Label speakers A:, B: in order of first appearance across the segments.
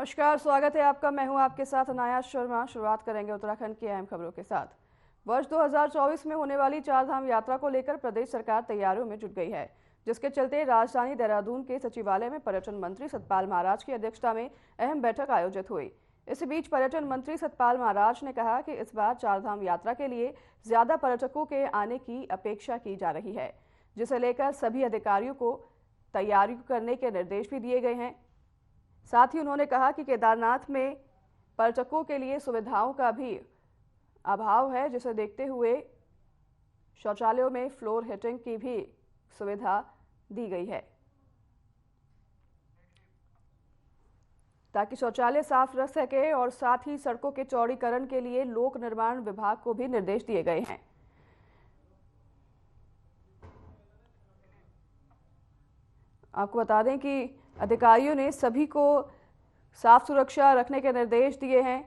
A: नमस्कार, स्वागत है आपका। मैं हूं आपके साथ अनाया शर्मा। शुरुआत करेंगे उत्तराखंड की अहम खबरों के साथ। वर्ष 2024 में होने वाली चारधाम यात्रा को लेकर प्रदेश सरकार तैयारियों में जुट गई है, जिसके चलते राजधानी देहरादून के सचिवालय में पर्यटन मंत्री सतपाल महाराज की अध्यक्षता में अहम बैठक आयोजित हुई। इस बीच पर्यटन मंत्री सतपाल महाराज ने कहा कि इस बार चारधाम यात्रा के लिए ज्यादा पर्यटकों के आने की अपेक्षा की जा रही है, जिसे लेकर सभी अधिकारियों को तैयारी करने के निर्देश भी दिए गए हैं। साथ ही उन्होंने कहा कि केदारनाथ में पर्यटकों के लिए सुविधाओं का भी अभाव है, जिसे देखते हुए शौचालयों में फ्लोर हीटिंग की भी सुविधा दी गई है, ताकि शौचालय साफ रह सके। और साथ ही सड़कों के चौड़ीकरण के लिए लोक निर्माण विभाग को भी निर्देश दिए गए हैं। आपको बता दें कि अधिकारियों ने सभी को साफ सुरक्षा रखने के निर्देश दिए हैं।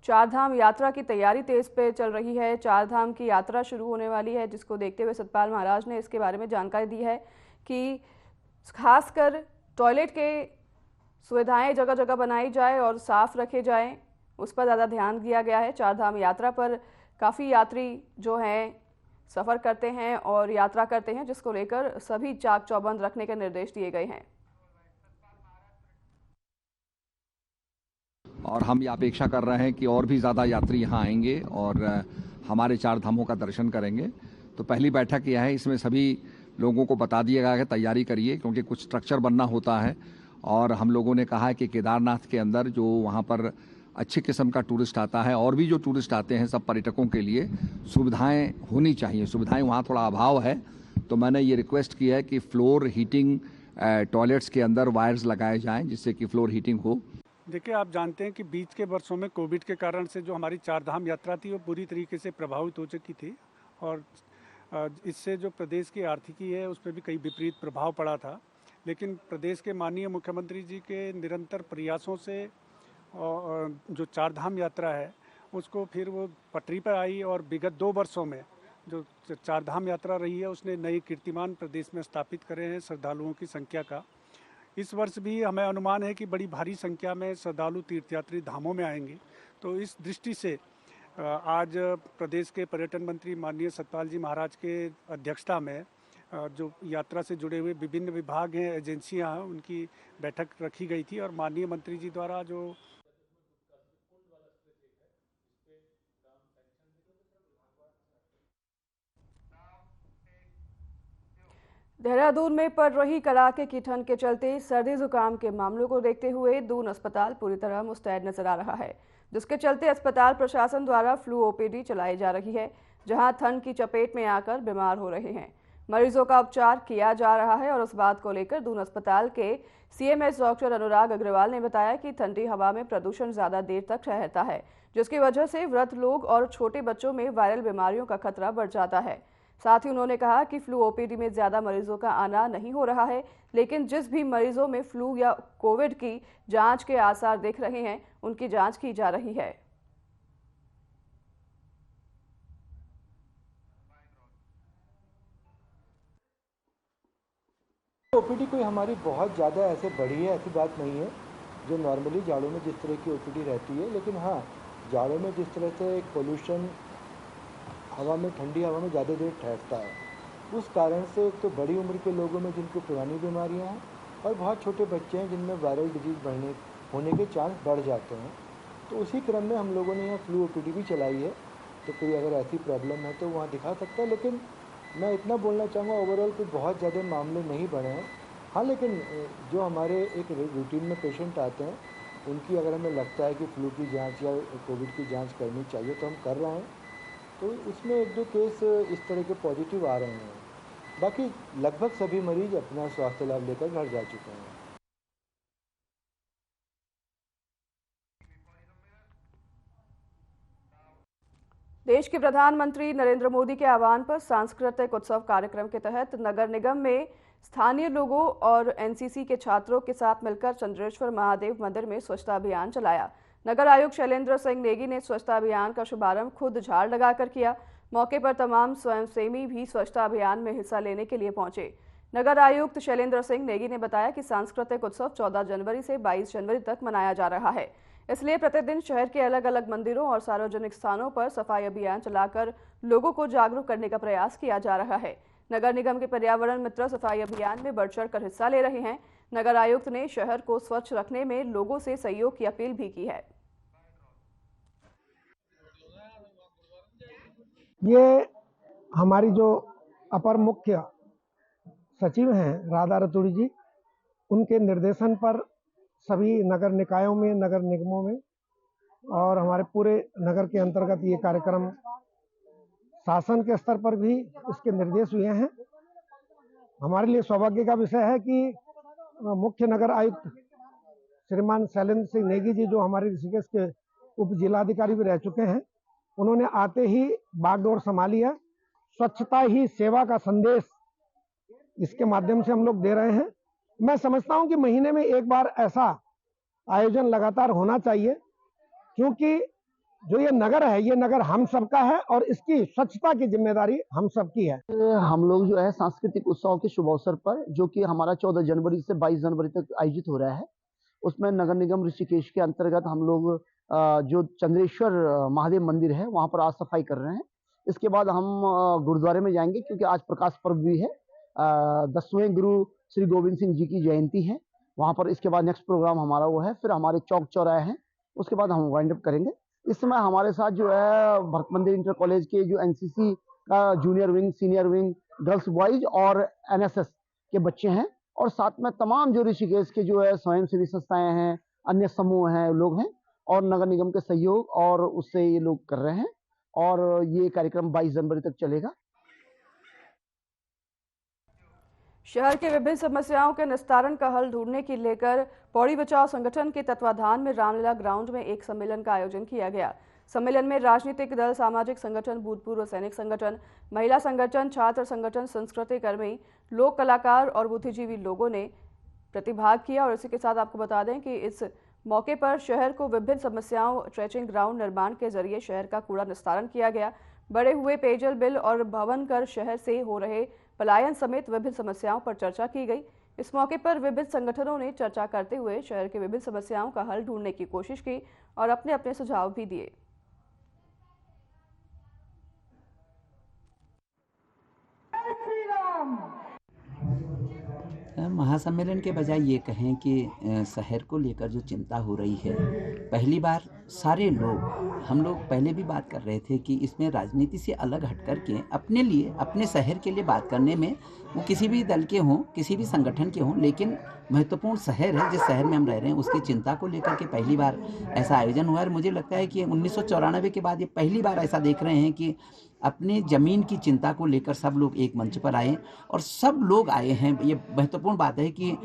A: चारधाम यात्रा की तैयारी तेज पे चल रही है। चारधाम की यात्रा शुरू होने वाली है, जिसको देखते हुए सतपाल महाराज ने इसके बारे में जानकारी दी है कि खासकर टॉयलेट के सुविधाएं जगह जगह बनाई जाए और साफ रखे जाएं, उस पर ज़्यादा ध्यान दिया गया है। चारधाम यात्रा पर काफ़ी यात्री जो हैं सफ़र करते हैं और यात्रा करते हैं, जिसको लेकर सभी चाक चौबंद रखने के निर्देश दिए गए हैं।
B: और हम ये अपेक्षा कर रहे हैं कि और भी ज़्यादा यात्री यहाँ आएंगे और हमारे चार धामों का दर्शन करेंगे। तो पहली बैठक यह है, इसमें सभी लोगों को बता दिया गया कि तैयारी करिए, क्योंकि कुछ स्ट्रक्चर बनना होता है। और हम लोगों ने कहा है कि केदारनाथ के अंदर जो वहाँ पर अच्छे किस्म का टूरिस्ट आता है और भी जो टूरिस्ट आते हैं, सब पर्यटकों के लिए सुविधाएं होनी चाहिए। सुविधाएं वहाँ थोड़ा अभाव है, तो मैंने ये रिक्वेस्ट की है कि फ्लोर हीटिंग टॉयलेट्स के अंदर वायर्स लगाए जाएं, जिससे कि फ्लोर हीटिंग हो।
C: देखिए, आप जानते हैं कि बीच के वर्षों में कोविड के कारण से जो हमारी चारधाम यात्रा थी वो पूरी तरीके से प्रभावित हो चुकी थी और इससे जो प्रदेश की आर्थिकी है उस पर भी कई विपरीत प्रभाव पड़ा था। लेकिन प्रदेश के माननीय मुख्यमंत्री जी के निरंतर प्रयासों से जो चारधाम यात्रा है उसको फिर वो पटरी पर आई और विगत 2 वर्षों में जो चारधाम यात्रा रही है उसने नए कीर्तिमान प्रदेश में स्थापित करे हैं श्रद्धालुओं की संख्या का। इस वर्ष भी हमें अनुमान है कि बड़ी भारी संख्या में श्रद्धालु तीर्थयात्री धामों में आएंगे। तो इस दृष्टि से आज प्रदेश के पर्यटन मंत्री माननीय सतपाल जी महाराज के अध्यक्षता में जो यात्रा से जुड़े हुए विभिन्न विभाग हैं, एजेंसियां हैं, उनकी बैठक रखी गई थी। और माननीय मंत्री जी द्वारा जो
A: देहरादून में पड़ रही कड़ाके की ठंड के चलते सर्दी जुकाम के मामलों को देखते हुए दून अस्पताल पूरी तरह मुस्तैद नजर आ रहा है, जिसके चलते अस्पताल प्रशासन द्वारा फ्लू ओपीडी चलाई जा रही है, जहां ठंड की चपेट में आकर बीमार हो रहे हैं मरीजों का उपचार किया जा रहा है। और उस बात को लेकर दून अस्पताल के सीएमएस डॉक्टर अनुराग अग्रवाल ने बताया कि ठंडी हवा में प्रदूषण ज्यादा देर तक रहता है, जिसकी वजह से वृद्ध लोग और छोटे बच्चों में वायरल बीमारियों का खतरा बढ़ जाता है। साथ ही उन्होंने कहा कि फ्लू ओपीडी में ज्यादा मरीजों का आना नहीं हो रहा है, लेकिन जिस भी मरीजों में फ्लू या कोविड की जांच के आसार दिख रहे हैं, उनकी जांच की जा रही है।
D: ओपीडी कोई हमारी बहुत ज़्यादा ऐसे बढ़ी है, ऐसी बात नहीं है। जो नॉर्मली जाड़ों में जिस तरह की ओपीडी रहती है, लेकिन हाँ, जाड़ों में जिस तरह से पोल्यूशन हवा में, ठंडी हवा में ज़्यादा देर ठहरता है, उस कारण से तो बड़ी उम्र के लोगों में जिनको पुरानी बीमारियां हैं और बहुत छोटे बच्चे हैं जिनमें वायरल डिजीज़ होने के चांस बढ़ जाते हैं। तो उसी क्रम में हम लोगों ने यहाँ फ्लू ओपीडी भी चलाई है। तो कोई अगर ऐसी प्रॉब्लम है तो वहाँ दिखा सकता है। लेकिन मैं इतना बोलना चाहूँगा, ओवरऑल कोई बहुत ज़्यादा मामले नहीं बढ़े हैं। हाँ, लेकिन जो हमारे एक रूटीन में पेशेंट आते हैं, उनकी अगर हमें लगता है कि फ्लू की जांच या कोविड की जांच करनी चाहिए तो हम कर रहे हैं। तो उसमें 1-2 केस इस तरह के पॉजिटिव आ रहे हैं। बाकी लगभग सभी मरीज अपना स्वास्थ्य लाभ लेकर घर जा चुके हैं।
A: देश के प्रधानमंत्री नरेंद्र मोदी के आह्वान पर सांस्कृतिक उत्सव कार्यक्रम के तहत नगर निगम में स्थानीय लोगों और एनसीसी के छात्रों के साथ मिलकर चंद्रेश्वर महादेव मंदिर में स्वच्छता अभियान चलाया। नगर आयुक्त शैलेंद्र सिंह नेगी ने स्वच्छता अभियान का शुभारंभ खुद झाड़ लगाकर किया। मौके पर तमाम स्वयंसेवी भी स्वच्छता अभियान में हिस्सा लेने के लिए पहुंचे। नगर आयुक्त शैलेंद्र सिंह नेगी ने बताया कि सांस्कृतिक उत्सव 14 जनवरी से 22 जनवरी तक मनाया जा रहा है। इसलिए प्रतिदिन शहर के अलग अलग मंदिरों और सार्वजनिक स्थानों पर सफाई अभियान चलाकर लोगों को जागरूक करने का प्रयास किया जा रहा है। नगर निगम के पर्यावरण मित्र सफाई अभियान में बढ़ चढ़कर हिस्सा ले रहे हैं। नगर आयुक्त ने शहर को स्वच्छ रखने में लोगों से सहयोग की अपील भी की है।
E: ये हमारी जो अपर मुख्य सचिव हैं राधा रतूड़ी जी, उनके निर्देशन पर सभी नगर निकायों में, नगर निगमों में और हमारे पूरे नगर के अंतर्गत ये कार्यक्रम शासन के स्तर पर भी इसके निर्देश हुए हैं। हमारे लिए सौभाग्य का विषय है कि मुख्य नगर आयुक्त श्रीमान शैलेंद्र सिंह नेगी जी, जो हमारे ऋषिकेश के उप जिलाधिकारी भी रह चुके हैं, उन्होंने आते ही बागडोर संभाली है। स्वच्छता ही सेवा का संदेश इसके माध्यम से हम लोग दे रहे हैं। मैं समझता हूं कि महीने में एक बार ऐसा आयोजन लगातार होना चाहिए, क्योंकि जो ये नगर है, ये नगर हम सबका है और इसकी स्वच्छता की जिम्मेदारी हम सबकी है।
F: हम लोग जो है सांस्कृतिक उत्सव के शुभ अवसर पर, जो कि हमारा 14 जनवरी से 22 जनवरी तक आयोजित हो रहा है, उसमें नगर निगम ऋषिकेश के अंतर्गत हम लोग जो चंद्रेश्वर महादेव मंदिर है वहां पर आज सफाई कर रहे हैं। इसके बाद हम गुरुद्वारे में जाएंगे, क्योंकि आज प्रकाश पर्व भी है। 10वें गुरु श्री गोविंद सिंह जी की जयंती है वहां पर। इसके बाद नेक्स्ट प्रोग्राम हमारा वो है, फिर हमारे चौक चौराहे हैं, उसके बाद हम वाइंड अप करेंगे। इस समय हमारे साथ जो है भरत मंदिर इंटर कॉलेज के जो एनसीसी का junior wing, senior wing, girls boys और एनएसएस के बच्चे हैं, और साथ में तमाम जो ऋषिकेश के जो है स्वयंसेवी संस्थाएं हैं, अन्य समूह हैं, लोग हैं, और नगर निगम के सहयोग और उससे ये लोग कर रहे हैं। और ये कार्यक्रम 22 जनवरी तक चलेगा।
A: शहर के विभिन्न समस्याओं के निस्तारण का हल ढूंढने की लेकर पौड़ी बचाओ संगठन के तत्वाधान में रामलीला ग्राउंड में एक सम्मेलन का आयोजन किया गया। सम्मेलन में राजनीतिक दल, सामाजिक संगठन, भूतपूर्व सैनिक संगठन, महिला संगठन, छात्र संगठन, संस्कृति कर्मी, लोक कलाकार और बुद्धिजीवी लोगों ने प्रतिभाग किया। और इसी के साथ आपको बता दें कि इस मौके पर शहर को विभिन्न समस्याओं, ट्रेचिंग ग्राउंड निर्माण के जरिए शहर का कूड़ा निस्तारण किया गया। बढ़े हुए पेयजल बिल और भवन कर शहर से हो रहे पलायन समेत विभिन्न समस्याओं पर चर्चा की गई। इस मौके पर विभिन्न संगठनों ने चर्चा करते हुए शहर के विभिन्न समस्याओं का हल ढूंढने की कोशिश की और अपने अपने सुझाव भी दिए।
G: महासम्मेलन के बजाय ये कहें कि शहर को लेकर जो चिंता हो रही है, पहली बार सारे लोग, हम लोग पहले भी बात कर रहे थे कि इसमें राजनीति से अलग हट कर के अपने लिए, अपने शहर के लिए बात करने में, वो किसी भी दल के हों, किसी भी संगठन के हों, लेकिन महत्वपूर्ण शहर है जिस शहर में हम रह रहे हैं उसकी चिंता को लेकर के पहली बार ऐसा आयोजन हुआ है। और मुझे लगता है कि 1994 के बाद ये पहली बार ऐसा देख रहे हैं कि अपने ज़मीन की चिंता को लेकर सब लोग एक मंच पर आए और सब लोग आए हैं। ये महत्वपूर्ण बात है कि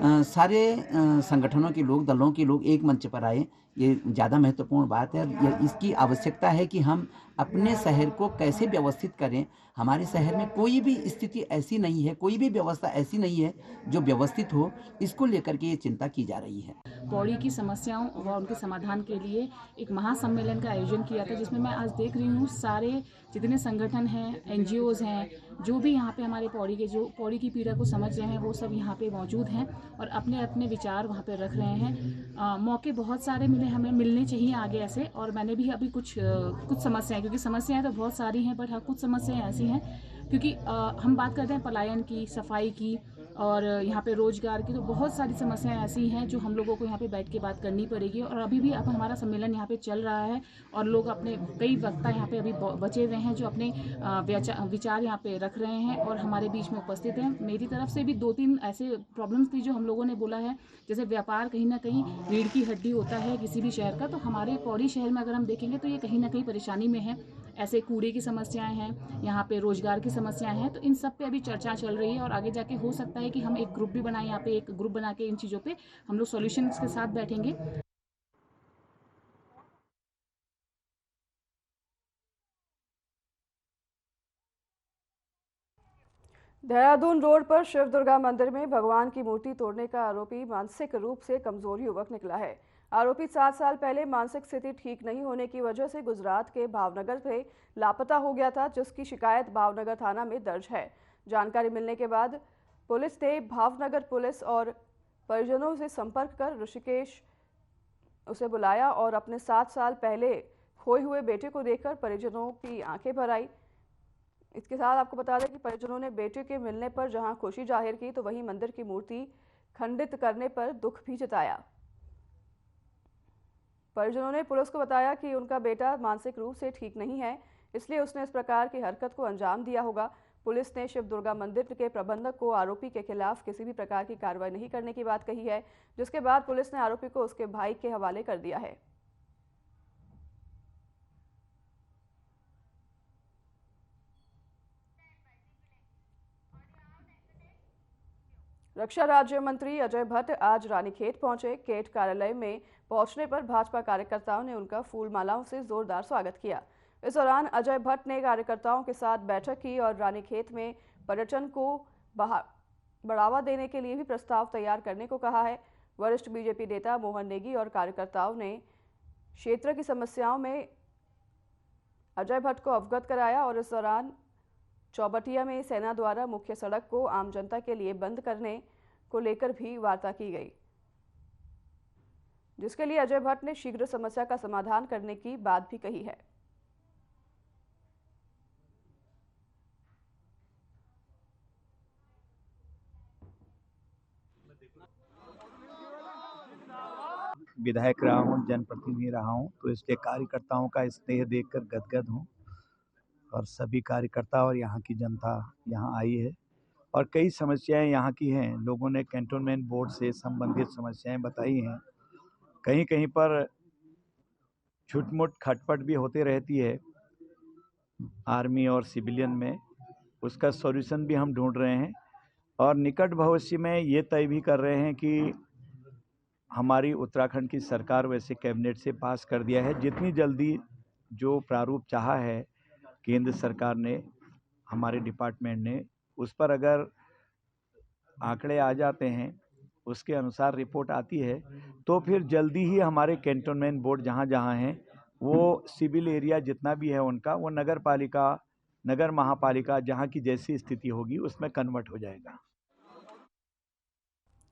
G: सारे संगठनों के लोग, दलों के लोग एक मंच पर आए, ये ज़्यादा महत्वपूर्ण बात है। इसकी आवश्यकता है कि हम अपने शहर को कैसे व्यवस्थित करें। हमारे शहर में कोई भी स्थिति ऐसी नहीं है, कोई भी व्यवस्था ऐसी नहीं है जो व्यवस्थित हो, इसको लेकर के ये चिंता की जा रही है।
H: पौड़ी की समस्याओं व उनके समाधान के लिए एक महासम्मेलन का आयोजन किया था, जिसमें मैं आज देख रही हूँ सारे जितने संगठन हैं, एनजीओज हैं, जो भी यहाँ पे हमारे पौड़ी के, जो पौड़ी की पीड़ा को समझ रहे हैं, वो सब यहाँ पे मौजूद हैं और अपने अपने विचार वहाँ पे रख रहे हैं। मौके बहुत सारे मिले, हमें मिलने चाहिए आगे ऐसे। और मैंने भी अभी कुछ समस्याएं, क्योंकि समस्याएं तो बहुत सारी हैं, बट हाँ कुछ समस्याएं ऐसी हैं, क्योंकि हम बात करते हैं पलायन की, सफाई की और यहाँ पे रोजगार की, तो बहुत सारी समस्याएं ऐसी हैं जो हम लोगों को यहाँ पे बैठ के बात करनी पड़ेगी। और अभी भी अब हमारा सम्मेलन यहाँ पे चल रहा है और लोग अपने, कई वक्ता यहाँ पे अभी बचे हुए हैं जो अपने विचार यहाँ पे रख रहे हैं और हमारे बीच में उपस्थित हैं। मेरी तरफ से भी 2-3 ऐसे प्रॉब्लम्स थी जो हम लोगों ने बोला है, जैसे व्यापार कहीं ना कहीं रीढ़ की हड्डी होता है किसी भी शहर का, तो हमारे पौड़ी शहर में अगर हम देखेंगे तो ये कहीं ना कहीं परेशानी में है। ऐसे कूड़े की समस्याएं हैं, यहाँ पे रोजगार की समस्याएं हैं, तो इन सब पे अभी चर्चा चल रही है और आगे जाके हो सकता है कि हम एक ग्रुप भी बनाएं, यहाँ पे एक ग्रुप बना के इन चीज़ों पे हम लोग सॉल्यूशंस के साथ बैठेंगे।
A: देहरादून रोड पर शिव दुर्गा मंदिर में भगवान की मूर्ति तोड़ने का आरोपी मानसिक रूप से कमजोर युवक निकला है। आरोपी 7 साल पहले मानसिक स्थिति ठीक नहीं होने की वजह से गुजरात के भावनगर से लापता हो गया था, जिसकी शिकायत भावनगर थाना में दर्ज है। जानकारी मिलने के बाद पुलिस ने भावनगर पुलिस और परिजनों से संपर्क कर ऋषिकेश उसे बुलाया और अपने 7 साल पहले खोए हुए बेटे को देखकर परिजनों की आंखें भर आई। इसके साथ आपको बता दें कि परिजनों ने बेटे के मिलने पर जहां खुशी जाहिर की तो वहीं मंदिर की मूर्ति खंडित करने पर दुख भी जताया। परिजनों ने पुलिस को बताया कि उनका बेटा मानसिक रूप से ठीक नहीं है, इसलिए उसने इस प्रकार की हरकत को अंजाम दिया होगा। पुलिस ने शिव दुर्गा मंदिर के प्रबंधक को आरोपी के खिलाफ किसी भी प्रकार की कार्रवाई नहीं करने की बात कही है, जिसके बाद पुलिस ने आरोपी को उसके भाई के हवाले कर दिया है। रक्षा राज्य मंत्री अजय भट्ट आज रानीखेत पहुंचे। केट कार्यालय में पहुंचने पर भाजपा कार्यकर्ताओं ने उनका फूल मालाओं से जोरदार स्वागत किया। इस दौरान अजय भट्ट ने कार्यकर्ताओं के साथ बैठक की और रानीखेत में पर्यटन को बढ़ावा देने के लिए भी प्रस्ताव तैयार करने को कहा है। वरिष्ठ बीजेपी नेता मोहन नेगी और कार्यकर्ताओं ने क्षेत्र की समस्याओं में अजय भट्ट को अवगत कराया और इस दौरान चौबटिया में सेना द्वारा मुख्य सड़क को आम जनता के लिए बंद करने को लेकर भी वार्ता की गई, जिसके लिए अजय भट्ट ने शीघ्र समस्या का समाधान करने की बात भी कही है।
I: विधायक रहा हूँ, जनप्रतिनिधि रहा हूँ, तो इसके कार्यकर्ताओं का स्नेह देखकर गदगद हूँ और सभी कार्यकर्ता और यहाँ की जनता यहाँ आई है और कई समस्याएं यहाँ की हैं। लोगों ने कैंटोनमेंट बोर्ड से संबंधित समस्याएं बताई हैं। कहीं कहीं पर छुटमुट खटपट भी होती रहती है आर्मी और सिविलियन में, उसका सॉल्यूशन भी हम ढूंढ रहे हैं और निकट भविष्य में ये तय भी कर रहे हैं कि हमारी उत्तराखंड की सरकार वैसे कैबिनेट से पास कर दिया है। जितनी जल्दी जो प्रारूप चाहा है केंद्र सरकार ने, हमारे डिपार्टमेंट ने, उस पर अगर आंकड़े आ जाते हैं, उसके अनुसार रिपोर्ट आती है, तो फिर जल्दी ही हमारे कैंटोनमेंट बोर्ड जहाँ जहाँ हैं वो सिविल एरिया जितना भी है उनका, वो नगर पालिका, नगर महापालिका जहाँ की जैसी स्थिति होगी उसमें कन्वर्ट हो जाएगा।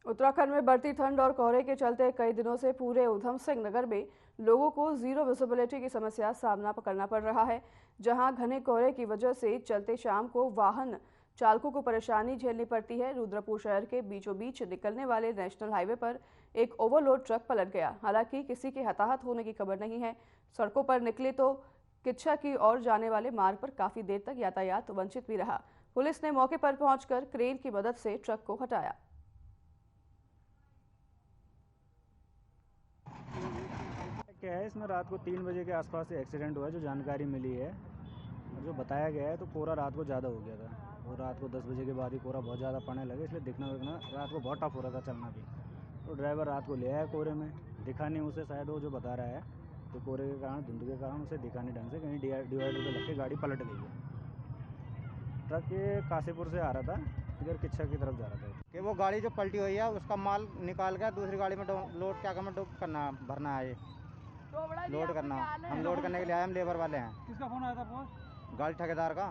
A: उत्तराखंड में बढ़ती ठंड और कोहरे के चलते कई दिनों से पूरे उधम सिंह नगर में लोगों को जीरो विजिबिलिटी की समस्या सामना करना पड़ रहा है, जहां घने कोहरे की वजह से चलते शाम को वाहन चालकों को परेशानी झेलनी पड़ती है। रुद्रपुर शहर के बीचों बीच निकलने वाले नेशनल हाईवे पर एक ओवरलोड ट्रक पलट गया। हालांकि किसी के हताहत होने की खबर नहीं है। सड़कों पर निकले तो किच्छा की ओर जाने वाले मार्ग पर काफी देर तक यातायात वंचित भी रहा। पुलिस ने मौके पर पहुंचकर क्रेन की मदद से ट्रक को हटाया।
J: क्या है, इसमें रात को 3 बजे के आसपास से एक्सीडेंट हुआ है, जो जानकारी मिली है और जो बताया गया है। तो कोहरा रात को ज़्यादा हो गया था और रात को 10 बजे के बाद ही कोहरा बहुत ज़्यादा पड़ने लगे, इसलिए दिखना रात को बहुत टफ हो रहा था चलना भी। तो ड्राइवर रात को ले आया कोहरे में, दिखा नहीं उसे, शायद वो जो बता रहा है तो कोहरे के कारण, धुंध के कारण उसे दिखा नहीं ढंग से, कहीं डिवाइडर पर लग के गाड़ी पलट गई है। ट्रक ये काशीपुर से आ रहा था, इधर किच्छा की तरफ जा रहा था।
K: कि वो गाड़ी जो पलटी हुई है उसका माल निकाल कर दूसरी गाड़ी में लोड क्या करना, भरना है, लोड करना। हम लोड करने के लिए आए, हम लेबर वाले हैं।
J: किसका फोन आया था आपको?
K: गाड़ी ठेकेदार का।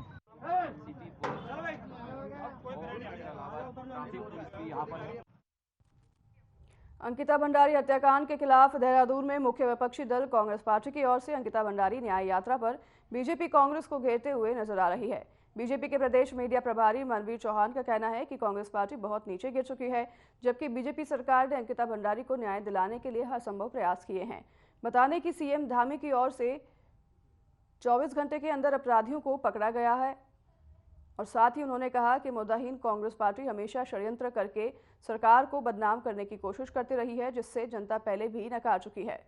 A: अंकिता भंडारी हत्याकांड के खिलाफ देहरादून में मुख्य विपक्षी दल कांग्रेस पार्टी की ओर से अंकिता भंडारी न्याय यात्रा पर बीजेपी कांग्रेस को घेरते हुए नजर आ रही है। बीजेपी के प्रदेश मीडिया प्रभारी मनवीर चौहान का कहना है कि कांग्रेस पार्टी बहुत नीचे गिर चुकी है, जबकि बीजेपी सरकार ने अंकिता भंडारी को न्याय दिलाने के लिए हर संभव प्रयास किए हैं। बता दें कि सीएम धामी की ओर से 24 घंटे के अंदर अपराधियों को पकड़ा गया है और साथ ही उन्होंने कहा कि मुद्दाहीन कांग्रेस पार्टी हमेशा षड्यंत्र करके सरकार को बदनाम करने की कोशिश करती रही है, जिससे जनता पहले भी नकार चुकी है।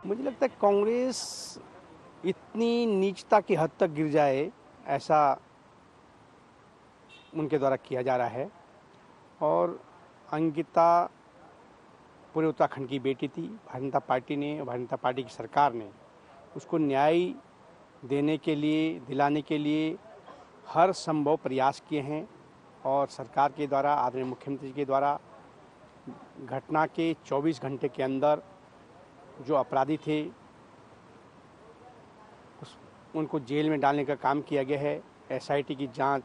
L: मुझे लगता है कांग्रेस इतनी नीचता की हद तक गिर जाए, ऐसा उनके द्वारा किया जा रहा है। और अंकिता पूरे उत्तराखंड की बेटी थी। भारतीय जनता पार्टी ने, भारतीय जनता पार्टी की सरकार ने उसको न्याय देने के लिए, दिलाने के लिए हर संभव प्रयास किए हैं और सरकार के द्वारा, आदरणीय मुख्यमंत्री के द्वारा घटना के 24 घंटे के अंदर जो अपराधी थे उनको जेल में डालने का काम किया गया है। एसआईटी की जांच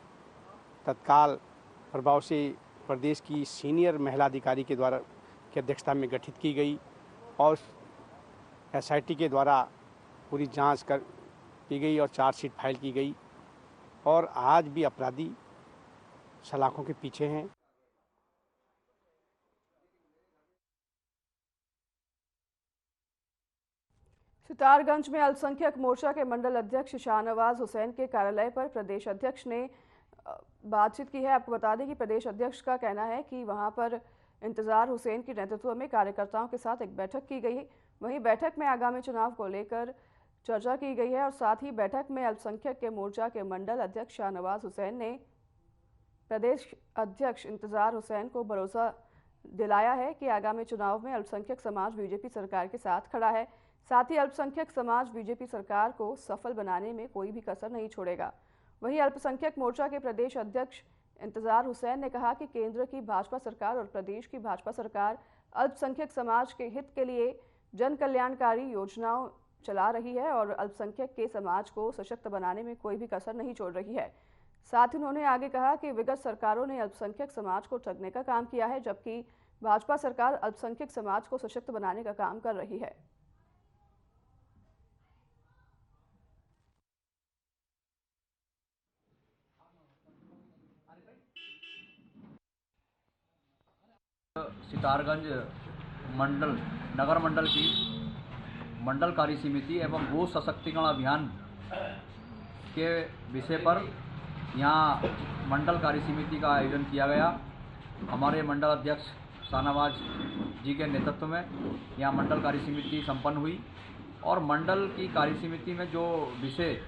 L: तत्काल प्रभाव से प्रदेश की सीनियर महिला अधिकारी के द्वारा की अध्यक्षता में गठित की गई और एसआईटी के द्वारा पूरी जांच की गई और चार्जशीट फाइल की गई और आज भी अपराधी सलाखों के पीछे हैं।
A: सितारगंज में अल्पसंख्यक मोर्चा के मंडल अध्यक्ष शाहनवाज हुसैन के कार्यालय पर प्रदेश अध्यक्ष ने बातचीत की है। आपको बता दें कि प्रदेश अध्यक्ष का कहना है कि वहां पर इंतजार हुसैन के नेतृत्व में कार्यकर्ताओं के साथ एक बैठक की गई। वहीं बैठक में आगामी चुनाव को लेकर चर्चा की गई है और साथ ही बैठक में अल्पसंख्यक के मोर्चा के मंडल अध्यक्ष शाहनवाज हुसैन ने प्रदेश अध्यक्ष इंतजार हुसैन को भरोसा दिलाया है कि आगामी चुनाव में अल्पसंख्यक समाज बीजेपी सरकार के साथ खड़ा है। साथ ही अल्पसंख्यक समाज बीजेपी सरकार को सफल बनाने में कोई भी कसर नहीं छोड़ेगा। वहीं अल्पसंख्यक मोर्चा के प्रदेश अध्यक्ष इंतजार हुसैन ने कहा कि केंद्र की भाजपा सरकार और प्रदेश की भाजपा सरकार अल्पसंख्यक समाज के हित के लिए जन कल्याणकारी योजनाओं चला रही है और अल्पसंख्यक के समाज को सशक्त बनाने में कोई भी कसर नहीं छोड़ रही है। साथ ही उन्होंने आगे कहा कि विगत सरकारों ने अल्पसंख्यक समाज को ठगने का काम किया है, जबकि भाजपा सरकार अल्पसंख्यक समाज को सशक्त बनाने का काम कर रही है।
M: सितारगंज मंडल नगर मंडल की मंडल कार्य समिति एवं गो सशक्तिकरण अभियान के विषय पर यहाँ मंडल कार्य समिति का आयोजन किया गया। हमारे मंडल अध्यक्ष शाहनवाज जी के नेतृत्व में यहाँ मंडल कार्य समिति संपन्न हुई और मंडल की कार्य समिति में जो विषय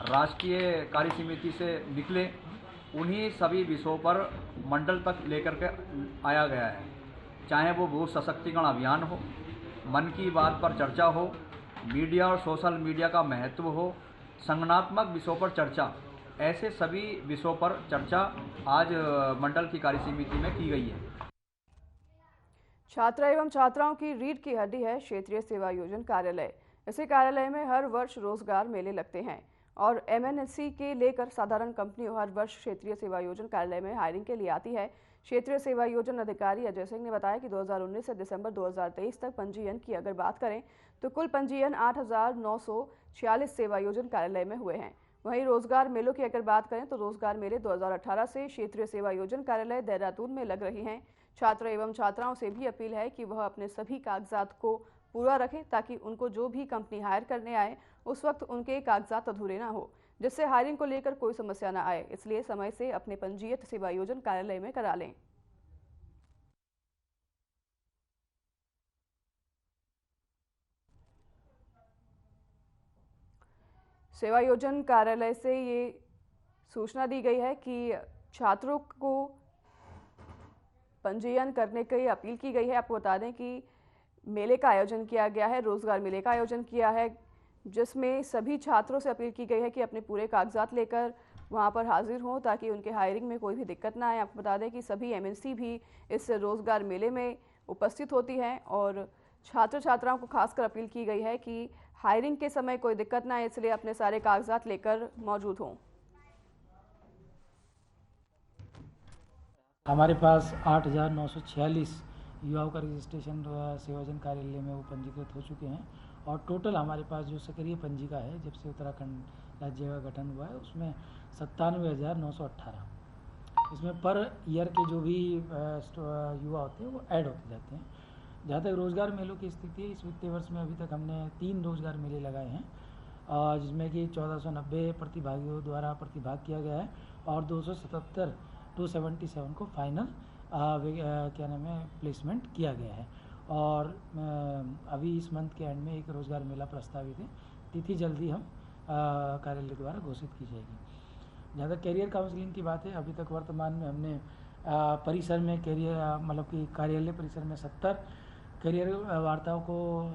M: राष्ट्रीय कार्य समिति से निकले उन्हीं सभी विषयों पर मंडल तक लेकर के आया गया है। चाहे वो भू सशक्तिकरण अभियान हो, मन की बात पर चर्चा हो, मीडिया और सोशल मीडिया का महत्व हो, संगठनात्मक विषयों पर चर्चा, ऐसे सभी विषयों पर चर्चा आज मंडल की कार्य समिति में की गई है।
A: छात्र एवं छात्राओं की रीढ़ की हड्डी है क्षेत्रीय सेवा योजना कार्यालय। इसी कार्यालय में हर वर्ष रोजगार मेले लगते हैं और MNC के लेकर साधारण कंपनियों हर वर्ष क्षेत्रीय सेवा योजना कार्यालय में हायरिंग के लिए आती है। क्षेत्रीय सेवा योजना अधिकारी अजय सिंह ने बताया कि 2019 से दिसंबर 2023 तक पंजीयन की अगर बात करें तो कुल पंजीयन 8,946 सेवा योजना कार्यालय में हुए हैं। वहीं रोजगार मेलों की अगर बात करें तो रोजगार मेले 2018 से क्षेत्रीय सेवा योजना कार्यालय देहरादून में लग रही हैं। छात्र एवं छात्राओं से भी अपील है कि वह अपने सभी कागजात को पूरा रखें ताकि उनको जो भी कंपनी हायर करने आए उस वक्त उनके कागजात अधूरे ना हो, जिससे हायरिंग को लेकर कोई समस्या ना आए। इसलिए समय से अपने पंजीयत सेवा योजना कार्यालय में करा लें। सेवा योजना कार्यालय से ये सूचना दी गई है कि छात्रों को पंजीयन करने की अपील की गई है। आपको बता दें कि मेले का आयोजन किया गया है, रोजगार मेले का आयोजन किया है, जिसमें सभी छात्रों से अपील की गई है कि अपने पूरे कागजात लेकर वहां पर हाजिर हों ताकि उनके हायरिंग में कोई भी दिक्कत ना आए। आपको बता दें कि सभी MNC भी इस रोजगार मेले में उपस्थित होती हैं और छात्र छात्राओं को खासकर अपील की गई है कि हायरिंग के समय कोई दिक्कत ना आए, इसलिए अपने सारे कागजात लेकर मौजूद हों।
N: हमारे पास 8,946 युवाओं का रजिस्ट्रेशन सेवा योजना कार्यालय में वो पंजीकृत हो चुके हैं और टोटल हमारे पास जो सक्रिय पंजिका है जब से उत्तराखंड राज्य का गठन हुआ है उसमें 97,918 इसमें पर ईयर के जो भी युवा होते हैं वो ऐड होते जाते हैं। जहाँ तक रोज़गार मेलों की स्थिति है, इस वित्तीय वर्ष में अभी तक हमने 3 रोज़गार मेले लगाए हैं जिसमें कि 1490 प्रतिभागियों द्वारा प्रतिभाग किया गया है और 277 को फाइनल क्या नाम है प्लेसमेंट किया गया है और अभी इस मंथ के एंड में एक रोज़गार मेला प्रस्तावित है। तिथि जल्दी हम कार्यालय द्वारा घोषित की जाएगी। जहाँ तक कैरियर काउंसलिंग की बात है, अभी तक वर्तमान में हमने परिसर में कैरियर मतलब कि कार्यालय परिसर में 70 कैरियर वार्ताओं को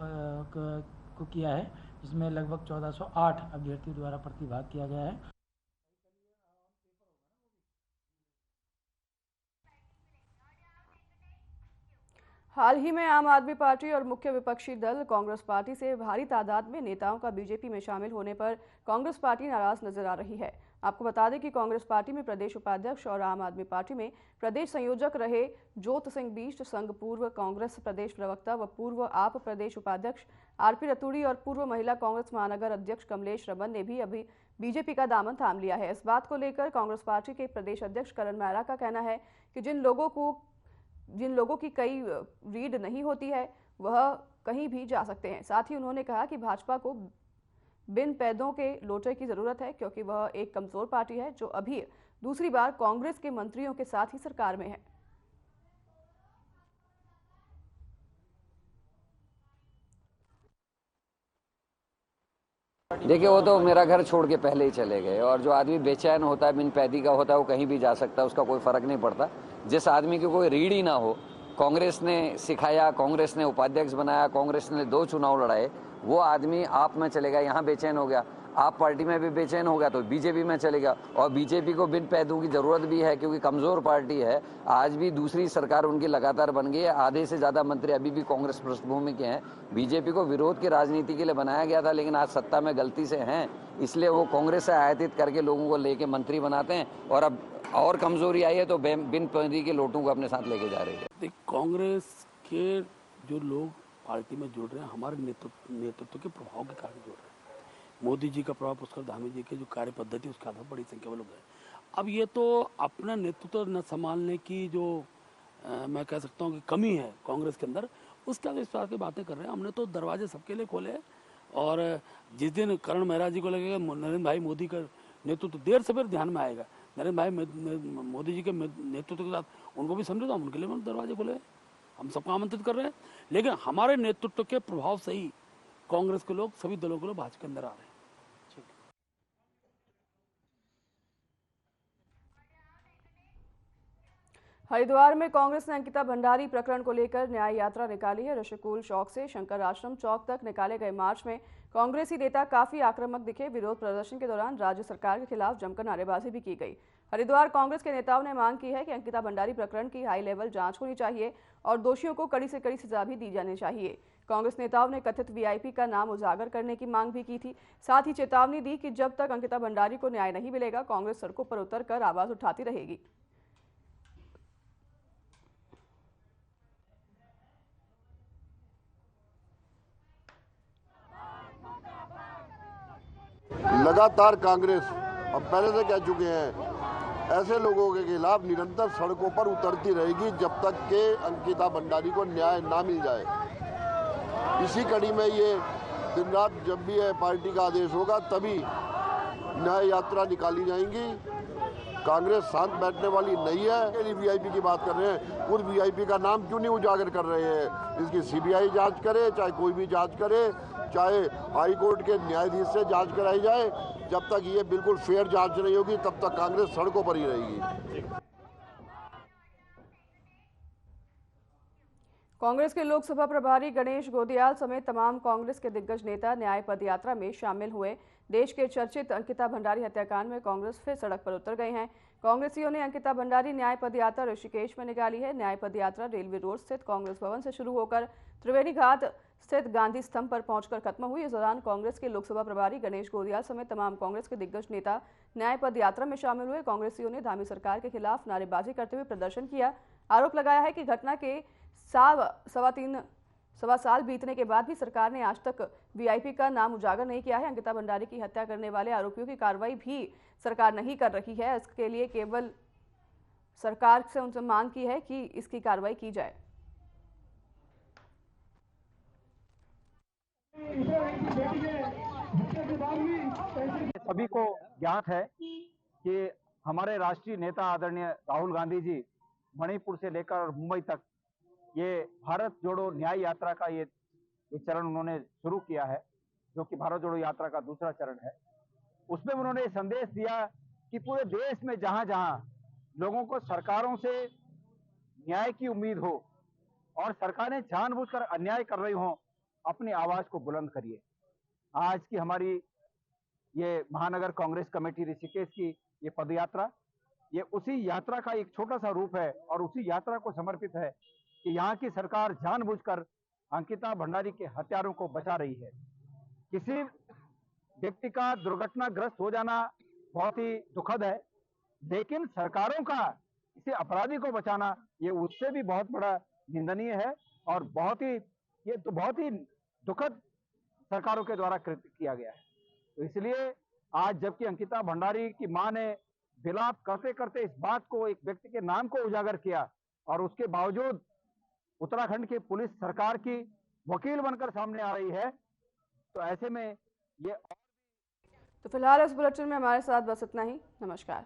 N: किया है, जिसमें लगभग 1408 अभ्यर्थियों द्वारा प्रतिभाग किया गया है।
A: हाल ही में आम आदमी पार्टी और मुख्य विपक्षी दल कांग्रेस पार्टी से भारी तादाद में नेताओं का बीजेपी में शामिल होने पर कांग्रेस पार्टी नाराज नजर आ रही है। आपको बता दें कि कांग्रेस पार्टी में प्रदेश उपाध्यक्ष और आम आदमी पार्टी में प्रदेश संयोजक रहे ज्योत सिंह बीष्ट संघ पूर्व कांग्रेस प्रदेश प्रवक्ता व पूर्व आप प्रदेश उपाध्यक्ष आरपी रतूड़ी और पूर्व महिला कांग्रेस महानगर अध्यक्ष कमलेश रमन ने भी अभी बीजेपी का दामन थाम लिया है। इस बात को लेकर कांग्रेस पार्टी के प्रदेश अध्यक्ष करण मेहरा का कहना है कि जिन लोगों की कई रीड नहीं होती है वह कहीं भी जा सकते हैं। साथ ही उन्होंने कहा कि भाजपा को बिन पैदों के लोटे की जरूरत है क्योंकि वह एक कमजोर पार्टी है जो अभी दूसरी बार कांग्रेस के मंत्रियों के साथ ही सरकार में है।
O: देखिए, वो तो मेरा घर छोड़ के पहले ही चले गए, और जो आदमी बेचैन होता है, बिन पैदी का होता है, वो कहीं भी जा सकता है, उसका कोई फर्क नहीं पड़ता। जिस आदमी की कोई रीढ़ ही ना हो, कांग्रेस ने सिखाया, कांग्रेस ने उपाध्यक्ष बनाया, कांग्रेस ने 2 चुनाव लड़ाए, वो आदमी आप में चलेगा, यहाँ बेचैन हो गया, आप पार्टी में भी बेचैन हो गया तो बीजेपी में चलेगा। और बीजेपी को बिन पैदों की जरूरत भी है क्योंकि कमजोर पार्टी है। आज भी दूसरी सरकार उनकी लगातार बन गई है, आधे से ज्यादा मंत्री अभी भी कांग्रेस पृष्ठभूमि के हैं। बीजेपी को विरोध की राजनीति के लिए बनाया गया था, लेकिन आज सत्ता में गलती से हैं, इसलिए वो कांग्रेस से आयातित करके लोगों को लेके मंत्री बनाते हैं, और अब और कमजोरी आई है तो बिन पैदी के लोटों को अपने साथ लेके जा रहे हैं।
P: कांग्रेस के जो लोग पार्टी में जुड़ रहे हैं, हमारे नेतृत्व के प्रभाव के कारण जुड़ रहे हैं। मोदी जी का प्रभाव, पुष्कर धामी जी के जो कार्य पद्धति, उसके आधार बड़ी संख्या में लोग हैं। अब ये तो अपना नेतृत्व न संभालने की जो मैं कह सकता हूँ कि कमी है कांग्रेस के अंदर, उसके आगे इस तरह की बातें कर रहे हैं। हमने तो दरवाजे सबके लिए खोले, और जिस दिन करण मेहरा जी को लगेगा नरेंद्र भाई मोदी का नेतृत्व देर से फिर ध्यान में आएगा, नरेंद्र भाई मोदी जी के नेतृत्व के साथ उनको भी समझे, तो हम उनके लिए दरवाजे खोले, हम सबको आमंत्रित कर रहे हैं। लेकिन हमारे नेतृत्व के प्रभाव से ही कांग्रेस के लोग सभी दलों के लोग भाजपा के अंदर आ रहे हैं।
A: हरिद्वार में कांग्रेस ने अंकिता भंडारी प्रकरण को लेकर न्याय यात्रा निकाली है। ऋषिकुल चौक से शंकर आश्रम चौक तक निकाले गए मार्च में कांग्रेसी नेता काफी आक्रामक दिखे। विरोध प्रदर्शन के दौरान राज्य सरकार के खिलाफ जमकर नारेबाजी भी की गई। हरिद्वार कांग्रेस के नेताओं ने मांग की है कि अंकिता भंडारी प्रकरण की हाई लेवल जांच होनी चाहिए और दोषियों को कड़ी से कड़ी सजा भी दी जानी चाहिए। कांग्रेस नेताओं ने कथित वीआईपी का नाम उजागर करने की मांग भी की थी। साथ ही चेतावनी दी कि जब तक अंकिता भंडारी को न्याय नहीं मिलेगा, कांग्रेस सड़कों पर उतरकर आवाज उठाती रहेगी।
Q: लगातार कांग्रेस अब पहले से कह चुके हैं, ऐसे लोगों के खिलाफ निरंतर सड़कों पर उतरती रहेगी जब तक कि अंकिता भंडारी को न्याय ना मिल जाए। इसी कड़ी में ये दिन रात जब भी पार्टी का आदेश होगा तभी न्याय यात्रा निकाली जाएंगी। कांग्रेस शांत बैठने वाली नहीं है। वीआईपी की बात कर रहे हैं, उस वीआईपी का नाम क्यों नहीं उजागर कर रहे हैं? इसकी सीबीआई जांच करे, चाहे कोई भी जांच करे, चाहे हाई कोर्ट के न्यायाधीश से जांच कराई जाए। जब तक ये बिल्कुल फेयर जांच नहीं होगी तब तक कांग्रेस सड़कों पर ही रहेगी।
A: कांग्रेस के लोकसभा प्रभारी गणेश गोदियाल समेत तमाम कांग्रेस के दिग्गज नेता न्याय पदयात्रा में शामिल हुए। देश के चर्चित अंकिता भंडारी हत्याकांड में कांग्रेस फिर सड़क पर उतर गए हैं। कांग्रेसियों ने अंकिता भंडारी न्याय पदयात्रा ऋषिकेश में निकाली है। न्याय पदयात्रा रेलवे रोड स्थित कांग्रेस भवन से शुरू होकर त्रिवेणी घाट स्थित गांधी स्तंभ पर पहुंचकर खत्म हुई। इस दौरान कांग्रेस के लोकसभा प्रभारी गणेश गोदियाल समेत तमाम कांग्रेस के दिग्गज नेता न्याय पदयात्रा में शामिल हुए। कांग्रेसियों ने धामी सरकार के खिलाफ नारेबाजी करते हुए प्रदर्शन किया। आरोप लगाया है कि घटना के सवा साल बीतने के बाद भी सरकार ने आज तक वीआईपी का नाम उजागर नहीं किया है। अंकिता भंडारी की हत्या करने वाले आरोपियों की कार्रवाई भी सरकार नहीं कर रही है। इसके लिए केवल सरकार से उनसे मांग की है कि इसकी कार्रवाई की जाए।
R: सभी को ज्ञात है कि हमारे राष्ट्रीय नेता आदरणीय राहुल गांधी जी मणिपुर से लेकर मुंबई तक ये भारत जोड़ो न्याय यात्रा का ये चरण उन्होंने शुरू किया है, जो कि भारत जोड़ो यात्रा का दूसरा चरण है। उसमें उन्होंने संदेश दिया कि पूरे देश में जहां जहां लोगों को सरकारों से न्याय की उम्मीद हो और सरकारें जानबूझकर अन्याय कर रही हों, अपनी आवाज को बुलंद करिए। आज की हमारी ये महानगर कांग्रेस कमेटी ऋषिकेश की ये पदयात्रा, ये उसी यात्रा का एक छोटा सा रूप है और उसी यात्रा को समर्पित है कि यहाँ की सरकार जानबूझकर अंकिता भंडारी के हत्यारों को बचा रही है। किसी व्यक्ति का दुर्घटनाग्रस्त हो जाना बहुत ही दुखद है, लेकिन सरकारों का किसी अपराधी को बचाना ये उससे भी बहुत बड़ा निंदनीय है और ये तो बहुत ही दुखद सरकारों के द्वारा कृत्य किया गया है। तो इसलिए आज जबकि अंकिता भंडारी की मां ने विलाप करते करते इस बात को, एक व्यक्ति के नाम को उजागर किया और उसके बावजूद उत्तराखंड की पुलिस सरकार की वकील बनकर सामने आ रही है, तो ऐसे में ये
A: तो फिलहाल इस बुलेटिन में हमारे साथ बस इतना ही। नमस्कार।